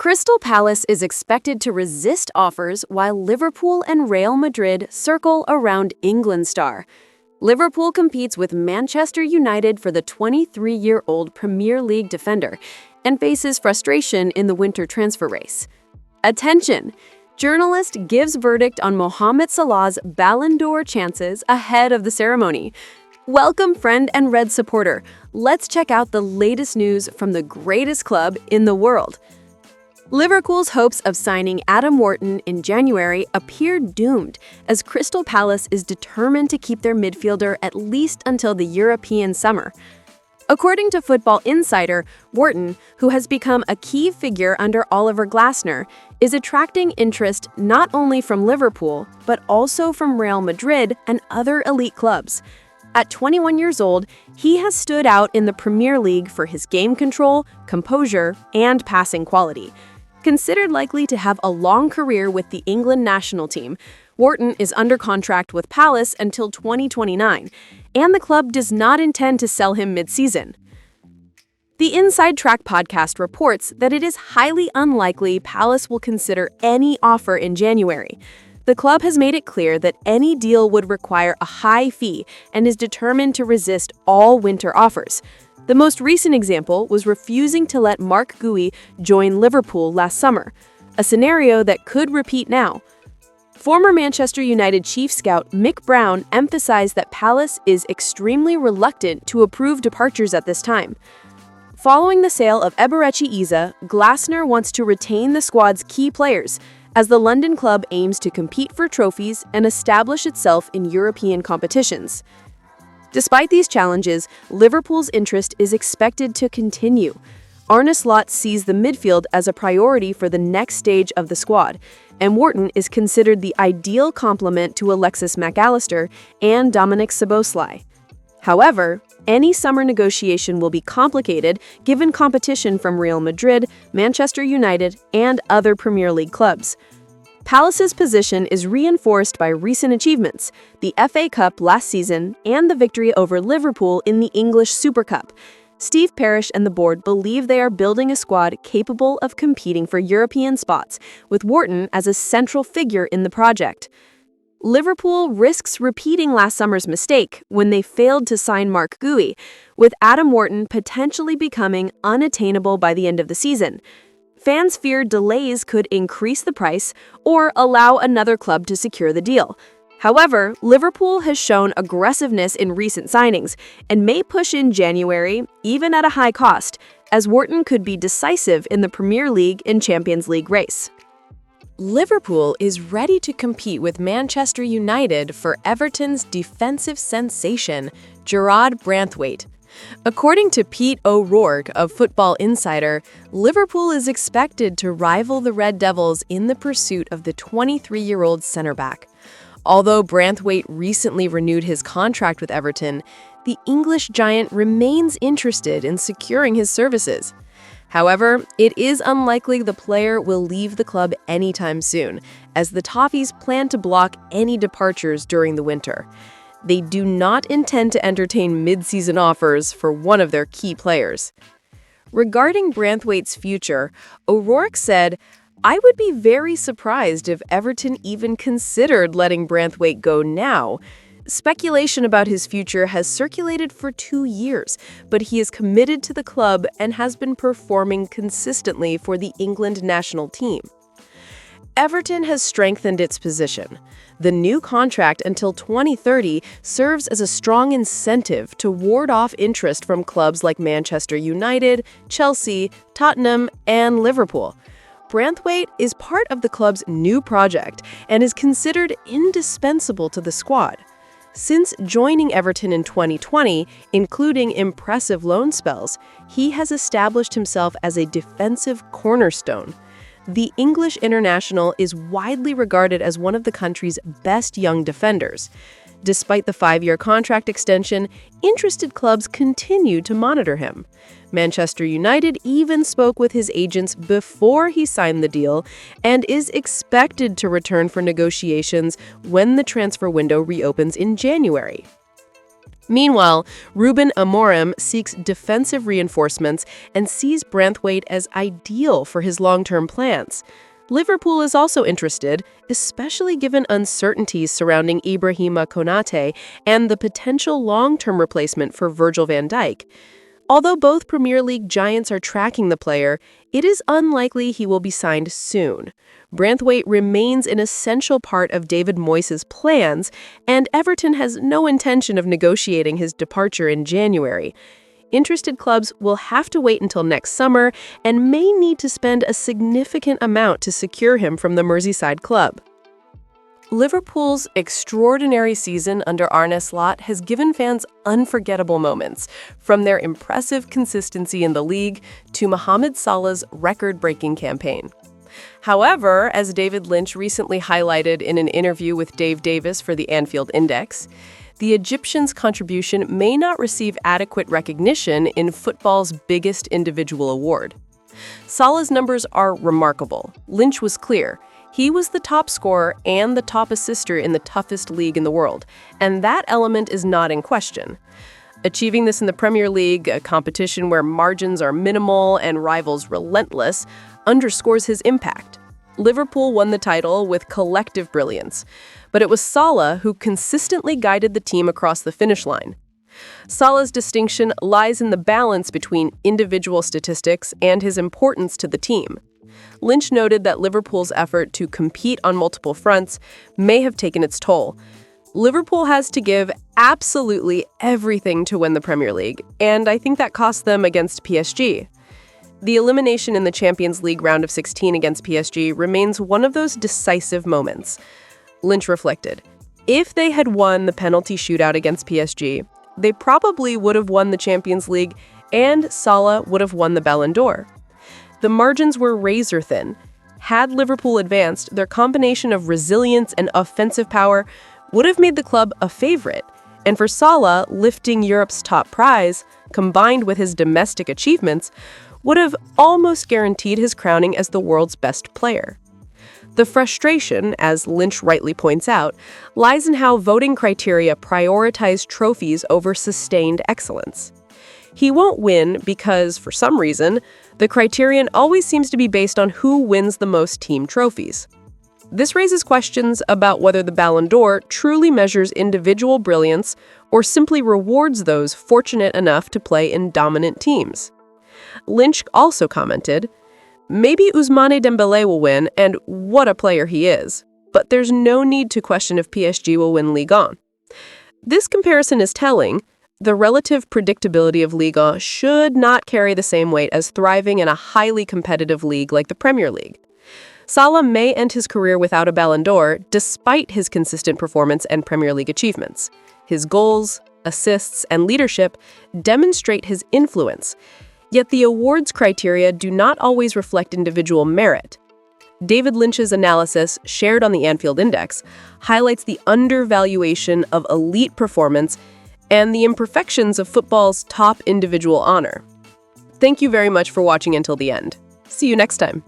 Crystal Palace is expected to resist offers while Liverpool and Real Madrid circle around England star. Liverpool competes with Manchester United for the 23-year-old Premier League defender and faces frustration in the winter transfer race. Attention! Journalist gives verdict on Mohamed Salah's Ballon d'Or chances ahead of the ceremony. Welcome, friend and Red supporter. Let's check out the latest news from the greatest club in the world. Liverpool's hopes of signing Wharton in January appear doomed, as Crystal Palace is determined to keep their midfielder at least until the European summer. According to Football Insider, Wharton, who has become a key figure under Oliver Glasner, is attracting interest not only from Liverpool, but also from Real Madrid and other elite clubs. At 21 years old, he has stood out in the Premier League for his game control, composure, and passing quality. Considered likely to have a long career with the England national team, Wharton is under contract with Palace until 2029, and the club does not intend to sell him mid-season. The Inside Track podcast reports that it is highly unlikely Palace will consider any offer in January. The club has made it clear that any deal would require a high fee and is determined to resist all winter offers. The most recent example was refusing to let Mark Gui join Liverpool last summer, a scenario that could repeat now. Former Manchester United chief scout Mick Brown emphasized that Palace is extremely reluctant to approve departures at this time. Following the sale of Eberechi Eze, Glasner wants to retain the squad's key players, as the London club aims to compete for trophies and establish itself in European competitions. Despite these challenges, Liverpool's interest is expected to continue. Arne Slot sees the midfield as a priority for the next stage of the squad, and Wharton is considered the ideal complement to Alexis Mac Allister and Dominic Szoboszlai. However, any summer negotiation will be complicated given competition from Real Madrid, Manchester United, and other Premier League clubs. Palace's position is reinforced by recent achievements, the FA Cup last season and the victory over Liverpool in the English Super Cup. Steve Parish and the board believe they are building a squad capable of competing for European spots, with Wharton as a central figure in the project. Liverpool risks repeating last summer's mistake when they failed to sign Mark Gui, with Wharton potentially becoming unattainable by the end of the season. Fans fear delays could increase the price or allow another club to secure the deal. However, Liverpool has shown aggressiveness in recent signings and may push in January, even at a high cost, as Wharton could be decisive in the Premier League and Champions League race. Liverpool is ready to compete with Manchester United for Everton's defensive sensation, Jarrad Branthwaite. According to Pete O'Rourke of Football Insider, Liverpool is expected to rival the Red Devils in the pursuit of the 23-year-old center-back. Although Branthwaite recently renewed his contract with Everton, the English giant remains interested in securing his services. However, it is unlikely the player will leave the club anytime soon, as the Toffees plan to block any departures during the winter. They do not intend to entertain mid-season offers for one of their key players. Regarding Branthwaite's future, O'Rourke said, "I would be very surprised if Everton even considered letting Branthwaite go now. Speculation about his future has circulated for 2 years, but he is committed to the club and has been performing consistently for the England national team." Everton has strengthened its position. The new contract until 2030 serves as a strong incentive to ward off interest from clubs like Manchester United, Chelsea, Tottenham, and Liverpool. Branthwaite is part of the club's new project and is considered indispensable to the squad. Since joining Everton in 2020, including impressive loan spells, he has established himself as a defensive cornerstone. The English international is widely regarded as one of the country's best young defenders. Despite the 5-year contract extension, interested clubs continue to monitor him. Manchester United even spoke with his agents before he signed the deal and is expected to return for negotiations when the transfer window reopens in January. Meanwhile, Ruben Amorim seeks defensive reinforcements and sees Branthwaite as ideal for his long-term plans. Liverpool is also interested, especially given uncertainties surrounding Ibrahima Konate and the potential long-term replacement for Virgil van Dijk. Although both Premier League giants are tracking the player, it is unlikely he will be signed soon. Branthwaite remains an essential part of David Moyes' plans, and Everton has no intention of negotiating his departure in January. Interested clubs will have to wait until next summer and may need to spend a significant amount to secure him from the Merseyside club. Liverpool's extraordinary season under Arne Slot has given fans unforgettable moments, from their impressive consistency in the league to Mohamed Salah's record-breaking campaign. However, as David Lynch recently highlighted in an interview with Dave Davis for the Anfield Index, the Egyptian's contribution may not receive adequate recognition in football's biggest individual award. Salah's numbers are remarkable. Lynch was clear. He was the top scorer and the top assister in the toughest league in the world, and that element is not in question. Achieving this in the Premier League, a competition where margins are minimal and rivals relentless, underscores his impact. Liverpool won the title with collective brilliance, but it was Salah who consistently guided the team across the finish line. Salah's distinction lies in the balance between individual statistics and his importance to the team. Lynch noted that Liverpool's effort to compete on multiple fronts may have taken its toll. Liverpool has to give absolutely everything to win the Premier League, and I think that cost them against PSG. The elimination in the Champions League round of 16 against PSG remains one of those decisive moments. Lynch reflected, if they had won the penalty shootout against PSG, they probably would have won the Champions League and Salah would have won the Ballon d'Or. The margins were razor thin. Had Liverpool advanced, their combination of resilience and offensive power would have made the club a favorite. And for Salah, lifting Europe's top prize, combined with his domestic achievements, would have almost guaranteed his crowning as the world's best player. The frustration, as Lynch rightly points out, lies in how voting criteria prioritize trophies over sustained excellence. He won't win because, for some reason, the criterion always seems to be based on who wins the most team trophies. This raises questions about whether the Ballon d'Or truly measures individual brilliance or simply rewards those fortunate enough to play in dominant teams. Lynch also commented, maybe Ousmane Dembélé will win, and what a player he is, but there's no need to question if PSG will win Ligue 1. This comparison is telling. The relative predictability of Ligue 1 should not carry the same weight as thriving in a highly competitive league like the Premier League. Salah may end his career without a Ballon d'Or despite his consistent performance and Premier League achievements. His goals, assists, and leadership demonstrate his influence, yet the awards criteria do not always reflect individual merit. David Lynch's analysis, shared on the Anfield Index, highlights the undervaluation of elite performance and the imperfections of football's top individual honor. Thank you very much for watching until the end. See you next time.